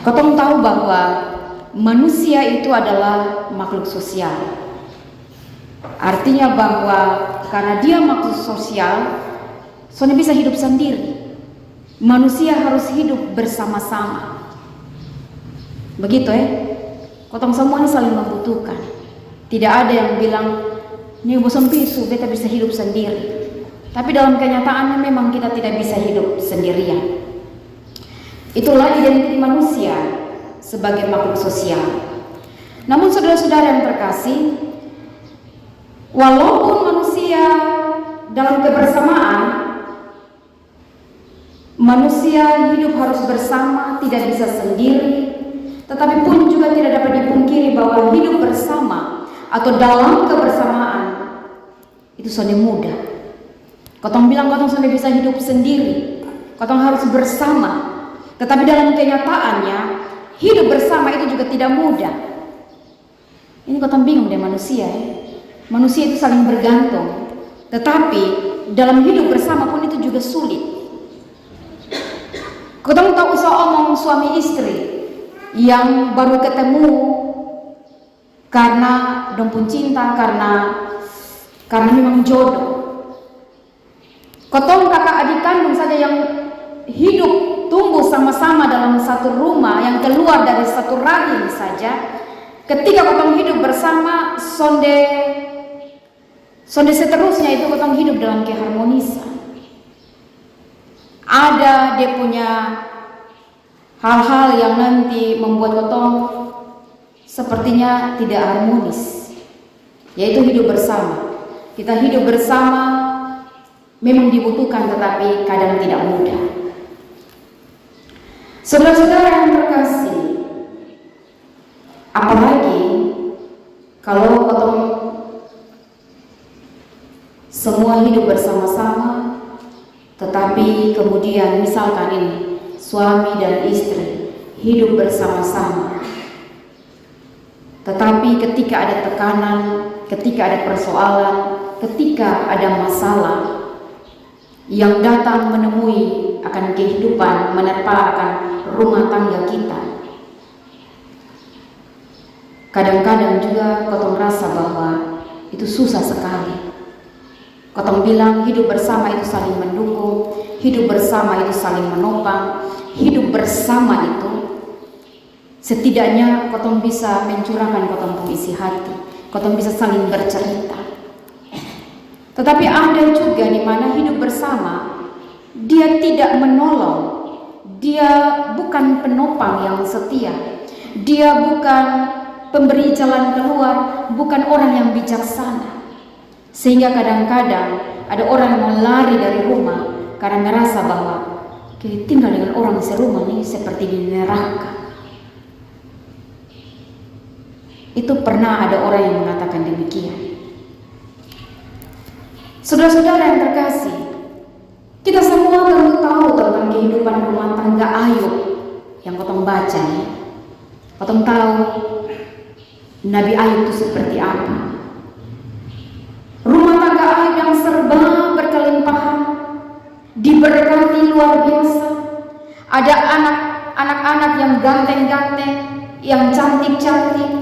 Kotong tahu bahwa manusia itu adalah makhluk sosial. Artinya bahwa karena dia makhluk sosial, soalnya bisa hidup sendiri. Manusia harus hidup bersama-sama. Begitu ya. Kotong semua ini saling membutuhkan. Tidak ada yang bilang, ini bosan pisu, beta bisa hidup sendiri. Tapi dalam kenyataannya memang kita tidak bisa hidup sendirian. Itulah identitas manusia sebagai makhluk sosial. Namun saudara-saudara yang terkasih, walaupun manusia dalam kebersamaan, manusia hidup harus bersama, tidak bisa sendiri, tetapi pun juga tidak dapat dipungkiri bahwa hidup bersama atau dalam kebersamaan itu sudah mudah. Kotong bilang kotong sudah bisa hidup sendiri, kotong harus bersama. Tetapi dalam kenyataannya hidup bersama itu juga tidak mudah. Ini kotong bingung deh manusia ya. Manusia itu saling bergantung. Tetapi dalam hidup bersama pun itu juga sulit. Kotong tahu seorang suami istri yang baru ketemu karena dompun cinta, karena memang jodoh. Kotong kakak adik kandung saja yang hidup tumbuh sama-sama dalam satu rumah, yang keluar dari satu rahim saja, ketika kotong hidup bersama, sonde seterusnya itu kotong hidup dalam keharmonisan. Ada dia punya hal-hal yang nanti membuat kotong sepertinya tidak harmonis, yaitu hidup bersama. Kita hidup bersama memang dibutuhkan, tetapi kadang tidak mudah. Saudara-saudara yang terkasih, apalagi kalau kotong semua hidup bersama-sama, tetapi kemudian misalkan ini suami dan istri hidup bersama-sama, tetapi ketika ada tekanan, ketika ada persoalan, ketika ada masalah yang datang menemui akan kehidupan, menerpa akan rumah tangga kita, kadang-kadang juga kotong rasa bahwa itu susah sekali. Kotong bilang hidup bersama itu saling mendukung, hidup bersama itu saling menopang, hidup bersama itu setidaknya kotong bisa mencurahkan kotong isi hati, kotong bisa saling bercerita. Tetapi ada juga di mana hidup bersama dia tidak menolong, dia bukan penopang yang setia, dia bukan pemberi jalan keluar, bukan orang yang bijaksana. Sehingga kadang-kadang ada orang yang lari dari rumah karena merasa bahwa tinggal dengan orang serumah ini seperti di neraka. Itu pernah ada orang yang mengatakan demikian. Saudara-saudara yang terkasih, kita semua perlu tahu tentang kehidupan rumah tangga Ayub yang kotong baca ya. Kotong tahu Nabi Ayub itu seperti apa. Rumah tangga Ayub yang serba berkelimpahan, diberkati luar biasa. Ada anak-anak yang ganteng-ganteng, yang cantik-cantik,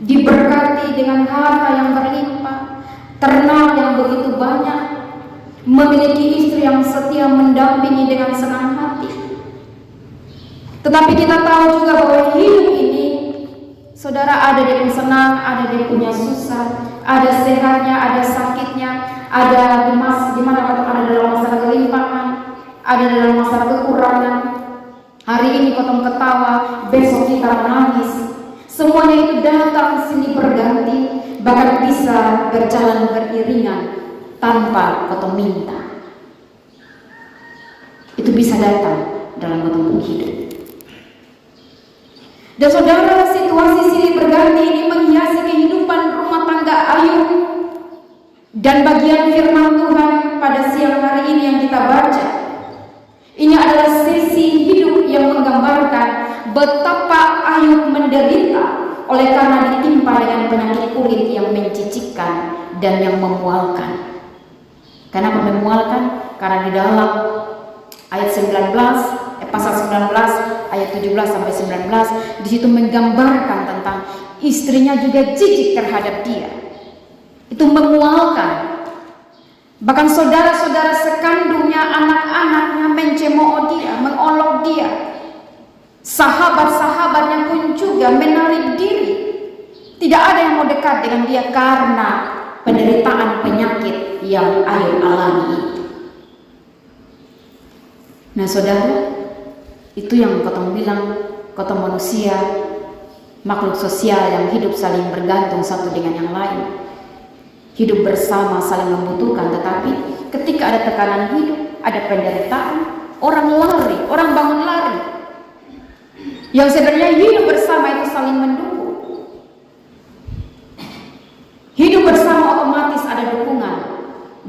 diberkati dengan harta yang berlimpah, ternak yang begitu banyak, memiliki istri yang setia mendampingi dengan senang hati. Tetapi kita tahu juga bahwa hidup ini, saudara, ada dia punya senang, ada dia punya susah, ada sehatnya, ada sakitnya, ada di mana ada dalam masa kelimpahan, ada dalam masa kekurangan. Hari ini kotong ketawa, besok kita menangis. Semuanya itu datang sini berganti, bahkan bisa berjalan beriringan tanpa kotong minta. Itu bisa datang dalam kotong hidup. Dan saudara, situasi silih berganti ini menghiasi kehidupan rumah tangga Ayub. Dan bagian firman Tuhan pada siang hari ini yang kita baca, ini adalah sesi hidup yang menggambarkan betapa Ayub menderita oleh karena ditimpa dengan penyakit kulit yang mencicikkan dan yang memualkan. Kenapa memualkan? Karena di dalam ayat 19 pasal 19 ayat 17 sampai 19. Di situ menggambarkan tentang istrinya juga jijik terhadap dia. Itu mengualkan. Bahkan saudara-saudara sekandungnya, anak-anaknya mencemooh dia, mengolok dia. Sahabat-sahabatnya pun juga menarik diri. Tidak ada yang mau dekat dengan dia karena penderitaan penyakit yang Ayub alami. Nah saudara, itu yang kotong bilang, kotong manusia, makhluk sosial yang hidup saling bergantung satu dengan yang lain. Hidup bersama saling membutuhkan, tetapi ketika ada tekanan hidup, ada penderitaan, orang lari, orang bangun lari. Yang sebenarnya hidup bersama itu saling mendukung. Hidup bersama otomatis ada dukungan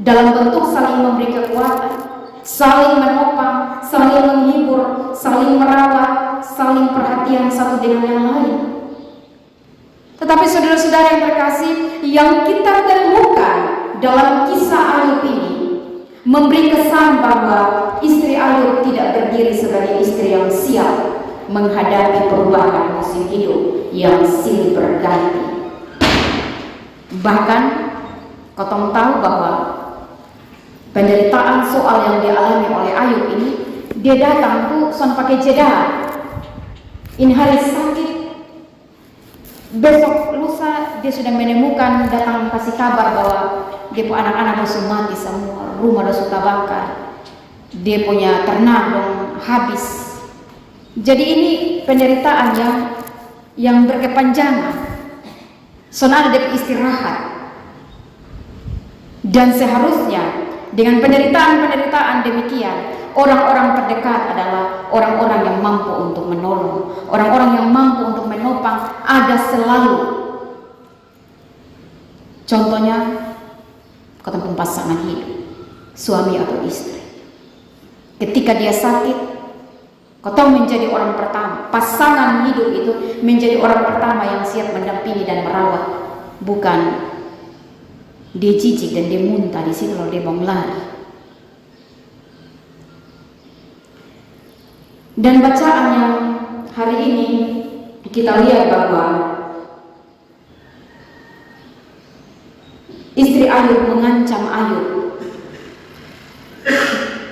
dalam bentuk saling memberi kekuatan, saling menopang, saling menghibur, saling merawat, saling perhatian satu dengan yang lain. Tetapi saudara-saudara yang terkasih, yang kita temukan dalam kisah Ayub ini memberi kesan bahwa istri Ayub tidak berdiri sebagai istri yang siap menghadapi perubahan musim hidup yang silih berganti. Bahkan kotong tahu bahwa penderitaan soal yang dialami oleh Ayub ini, dia datang tuh son pakai jeda. Ini hari sakit, besok lusa dia sudah menemukan, datang kasih kabar bahwa dia punya anak-anak sudah mati semua, rumah sudah terbakar, dia punya ternak dong habis. Jadi ini penderitaan yang berkepanjangan. Soalnya ada istirahat. Dan seharusnya dengan penderitaan-penderitaan demikian, orang-orang terdekat adalah orang-orang yang mampu untuk menolong, orang-orang yang mampu untuk menopang, ada selalu. Contohnya, ketemu pasangan hidup, suami atau istri. Ketika dia sakit, kau menjadi orang pertama. Pasangan hidup itu menjadi orang pertama yang siap mendampingi dan merawat, bukan dia jijik dan dia muntah di situ lalu dia mau lari. Dan bacaan yang hari ini kita lihat bahwa istri Ayub mengancam Ayub.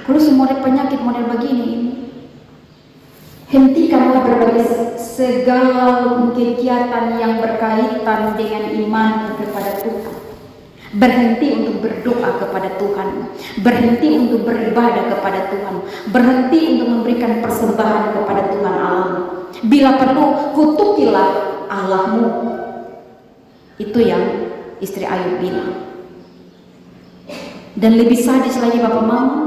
Kalau semua penyakit model begini, hentikanlah berbagai segala kegiatan yang berkaitan dengan iman kepada Tuhan. Berhenti untuk berdoa kepada Tuhan, berhenti untuk beribadah kepada Tuhan, berhenti untuk memberikan persembahan kepada Tuhan Allah. Bila perlu, kutukilah Allahmu. Itu yang istri Ayub bilang. Dan lebih sadis lagi Bapak Mama,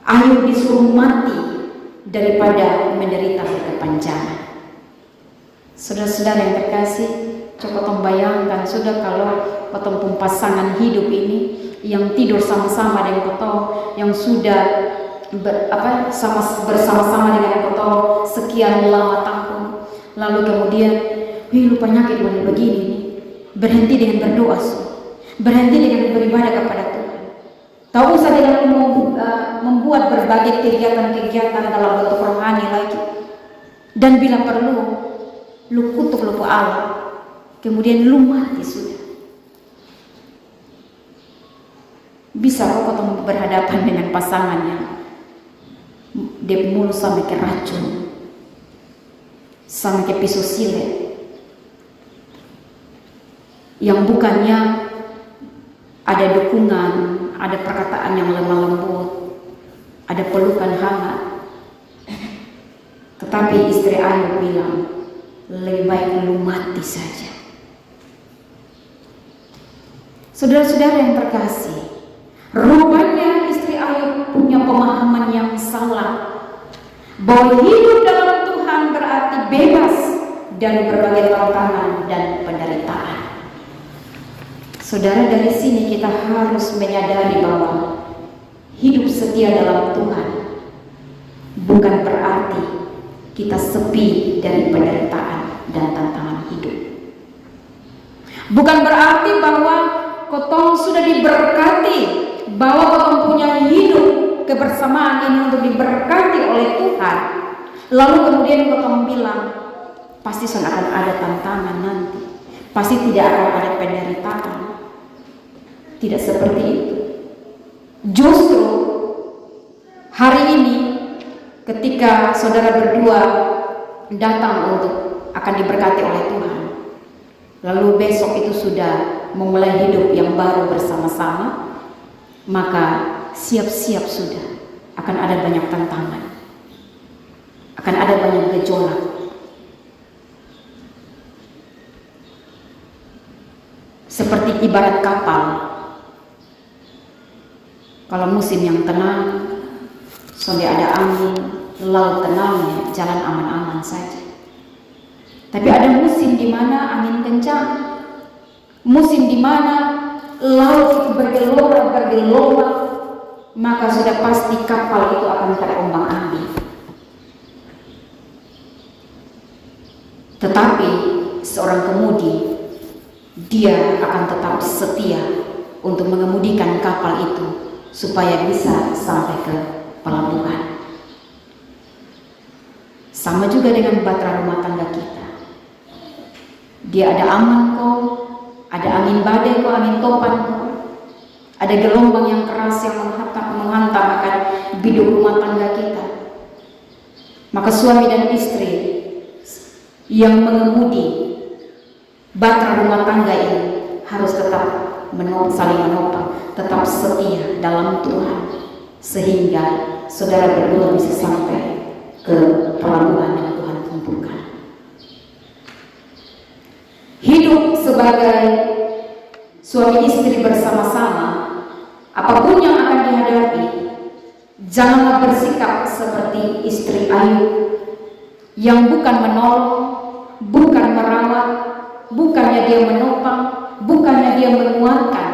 Ayub disuruh mati daripada menderita berkepanjangan. Saudara-saudara yang terkasih, coba membayangkan sudah kalau potong pasangan hidup ini yang tidur sama-sama dengan kotong, yang sudah bersama-sama dengan kotong sekian lama tahun, lalu kemudian lu penyakit boleh begini nih, berhenti dengan berdoa, berhenti dengan beribadah kepada Tuhan. Tak usah dengan membuat berbagai kegiatan-kegiatan dalam bentuk rohani lagi. Dan bila perlu, lu kutuk lu Allah, kemudian lu mati sudah. Bisa kau berhadapan dengan pasangan yang dia mulut sampai ke racun, sampai ke pisau silet, yang bukannya ada dukungan, ada perkataan yang lemah lembut, ada pelukan hangat. Tetapi istri Ayub bilang, lebih baik lu mati saja. Saudara-saudara yang terkasih, rupanya istri Ayub punya pemahaman yang salah, bahwa hidup dalam Tuhan berarti bebas dari berbagai tantangan dan penderitaan. Saudara, dari sini kita harus menyadari bahwa hidup setia dalam Tuhan bukan berarti kita sepi dari penderitaan dan tantangan hidup. Bukan berarti bahwa kotong sudah diberkati, bahwa kotong punya hidup kebersamaan ini untuk diberkati oleh Tuhan, lalu kemudian kau bilang, pasti akan ada tantangan nanti, pasti tidak akan ada penderitaan. Tidak seperti itu. Justru hari ini ketika saudara berdua datang untuk akan diberkati oleh Tuhan, lalu besok itu sudah memulai hidup yang baru bersama-sama, maka siap-siap sudah akan ada banyak tantangan, akan ada banyak gejolak. Seperti ibarat kapal, kalau musim yang tenang, sampai ada angin, laut tenang, jalan aman-aman saja. Tapi ada musim di mana angin kencang, musim di mana laut itu bergelora, maka sudah pasti kapal itu akan terombang-ambing. Tetapi seorang kemudi, dia akan tetap setia untuk mengemudikan kapal itu supaya bisa sampai ke pelabuhan. Sama juga dengan bahtera rumah tangga kita. Dia ada aman kok, ada angin badai kok, angin topan kok, ada gelombang yang keras yang menghantam akan biduk rumah tangga kita. Maka suami dan istri yang mengemudi bahtera rumah tangga ini harus tetap saling menopang, tetap setia dalam Tuhan, sehingga saudara berdua bisa sampai ke pelabuhan yang Tuhan tentukan. Hidup sebagai suami istri bersama-sama, apapun yang akan dihadapi, janganlah bersikap seperti istri Ayub yang bukan menolong, bukan merawat, bukannya dia menopang, bukannya dia menguatkan,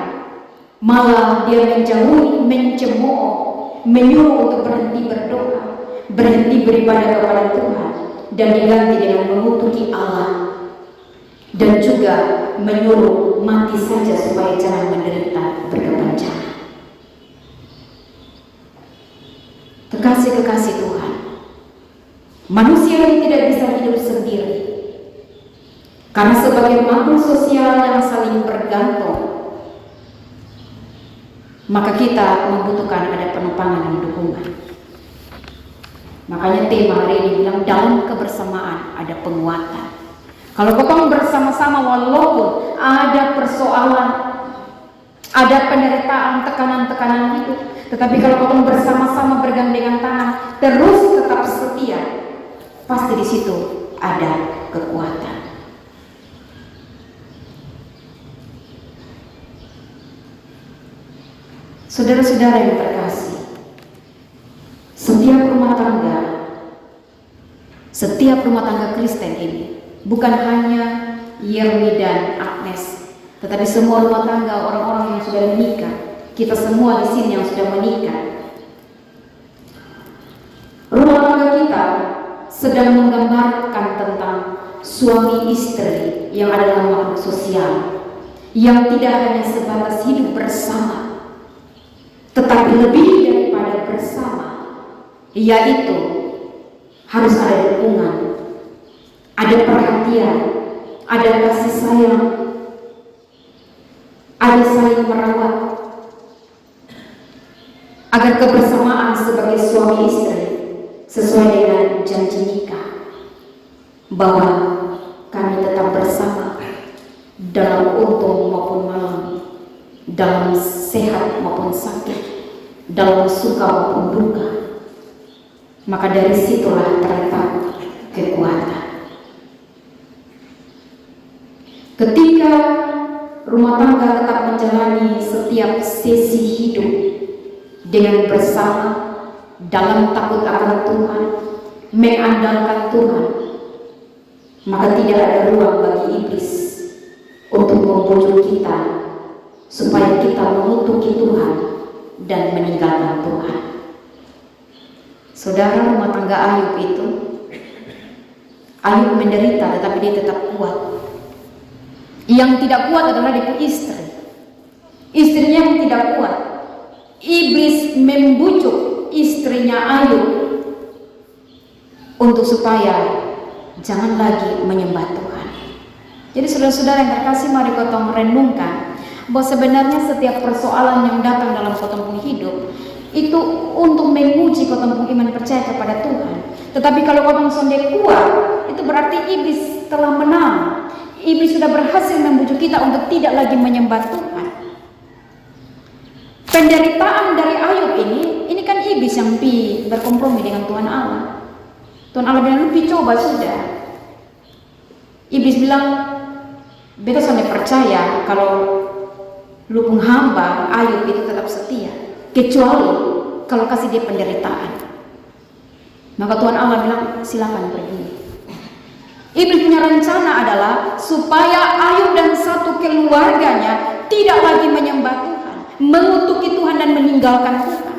malah dia menjauhi, mencemooh, menyuruh untuk berhenti berdoa, berhenti beribadah kepada Tuhan, dan diganti dengan mengutuki Allah, dan juga menyuruh mati saja supaya jangan menderita berkepanjangan. Kekasih-kekasih Tuhan, manusia ini tidak bisa hidup sendiri, karena sebagai makhluk sosial yang saling bergantung, maka kita membutuhkan ada penopangan dan dukungan. Makanya tema hari ini bilang dalam kebersamaan ada penguatan. Kalau kita bersama-sama walaupun ada persoalan, ada penderitaan, tekanan-tekanan hidup, tetapi kalau kita bersama-sama bergandengan tangan, terus tetap setia, pasti di situ ada kekuatan. Saudara-saudara yang terkasih, setiap rumah tangga Kristen ini bukan hanya Yermi dan Agnes, tetapi semua rumah tangga orang-orang yang sudah menikah. Kita semua di sini yang sudah menikah. Rumah tangga kita sedang menggambarkan tentang suami istri yang adalah makhluk sosial, yang tidak hanya sebatas hidup bersama, tetapi lebih daripada bersama, yaitu harus ada dukungan, ada perhatian, ada kasih sayang, ada saling merawat, agar kebersamaan sebagai suami istri sesuai dengan janji nikah, bahwa kami tetap bersama dalam untung maupun malam, dalam sehat maupun sakit, dalam suka maupun duka. Maka dari situlah terletak kekuatan. Ketika rumah tangga tetap menjalani setiap sesi hidup dengan bersama, dalam takut akan Tuhan, mengandalkan Tuhan, maka tidak ada ruang bagi iblis untuk membujuk kita supaya kita mengutuki Tuhan dan meninggalkan Tuhan. Saudara, rumah tangga Ayub itu, Ayub menderita tetapi dia tetap kuat. Yang tidak kuat adalah dia istri. Istrinya yang tidak kuat. Iblis membujuk istrinya Ayub untuk supaya jangan lagi menyembah Tuhan. Jadi saudara-saudara yang terkasih, mari kita renungkan bahwa sebenarnya setiap persoalan yang datang dalam kotong hidup itu untuk menguji kotong iman percaya kepada Tuhan. Tetapi kalau kotong sonde kuat, itu berarti iblis telah menang. Iblis sudah berhasil membujuk kita untuk tidak lagi menyembah Tuhan. Penderitaan dari Ayub ini kan iblis yang berkompromi dengan Tuhan Allah. Tuhan Allah bilang, lu coba sudah. Iblis bilang, beta sampai percaya kalau lu penghamba Ayub itu tetap setia, kecuali kalau kasih dia penderitaan. Maka Tuhan Allah bilang, silakan pergi. Iblis punya rencana adalah supaya Ayub dan satu keluarganya tidak lagi menyembah Tuhan, mengutuki Tuhan dan meninggalkan Tuhan.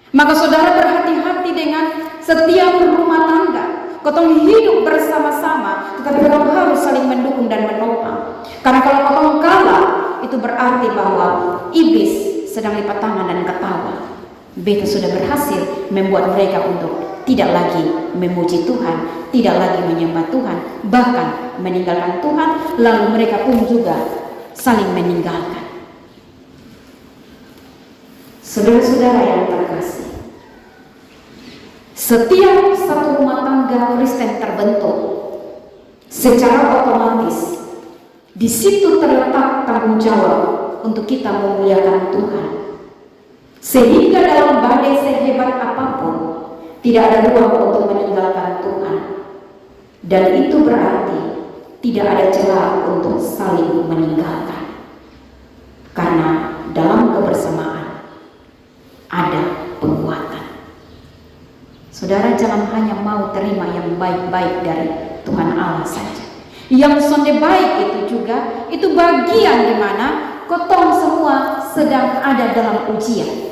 Maka saudara berhati-hati dengan setiap rumah tangga. Kotong hidup bersama-sama, tetapi kotong harus saling mendukung dan menopang. Karena kalau kotong kalah, itu berarti bahwa iblis sedang lipat tangan dan ketawa. Beta sudah berhasil membuat mereka untuk tidak lagi memuji Tuhan, tidak lagi menyembah Tuhan, bahkan meninggalkan Tuhan, lalu mereka pun juga saling meninggalkan. Saudara-saudara yang terkasih, setiap satu rumah tangga Kristen terbentuk secara otomatis. Di situ terletak tanggung jawab untuk kita memuliakan Tuhan. Sehingga dalam badai sehebat apapun, tidak ada ruang untuk meninggalkan Tuhan. Dan itu berarti tidak ada celah untuk saling meninggalkan. Karena dalam kebersamaan ada penguatan. Saudara jangan hanya mau terima yang baik-baik dari Tuhan Allah saja. Yang sonde baik itu juga, itu bagian di mana kotong semua sedang ada dalam ujian.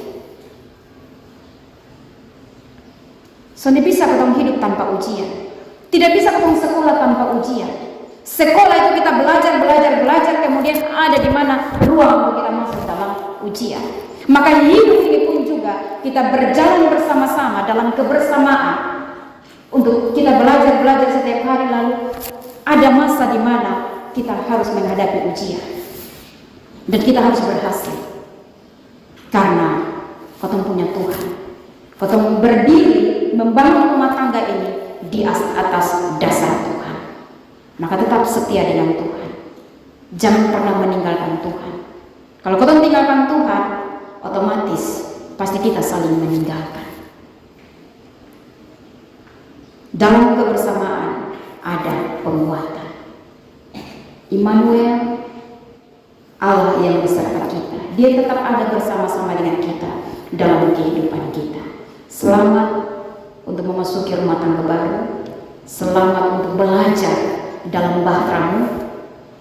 Sonde bisa kotong hidup tanpa ujian. Tidak bisa kotong sekolah tanpa ujian. Sekolah itu kita belajar, kemudian ada di mana ruang untuk kita masuk dalam ujian. Maka hidup ini pun juga kita berjalan bersama-sama dalam kebersamaan untuk kita belajar setiap hari, lalu ada masa di mana kita harus menghadapi ujian dan kita harus berhasil karena kotong punya Tuhan. Kotong berdiri membangun rumah tangga ini di atas dasar Tuhan. Maka tetap setia dengan Tuhan, jangan pernah meninggalkan Tuhan. Kalau kotong tinggalkan Tuhan, otomatis pasti kita saling meninggalkan. Dalam kebersamaan ada penguatan. Immanuel, Allah yang beserta kita, dia tetap ada bersama-sama dengan kita dalam kehidupan kita. Selamat untuk memasuki rumah tangga baru, selamat untuk belajar dalam bahteramu,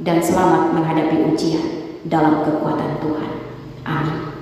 dan selamat menghadapi ujian dalam kekuatan Tuhan. Amin.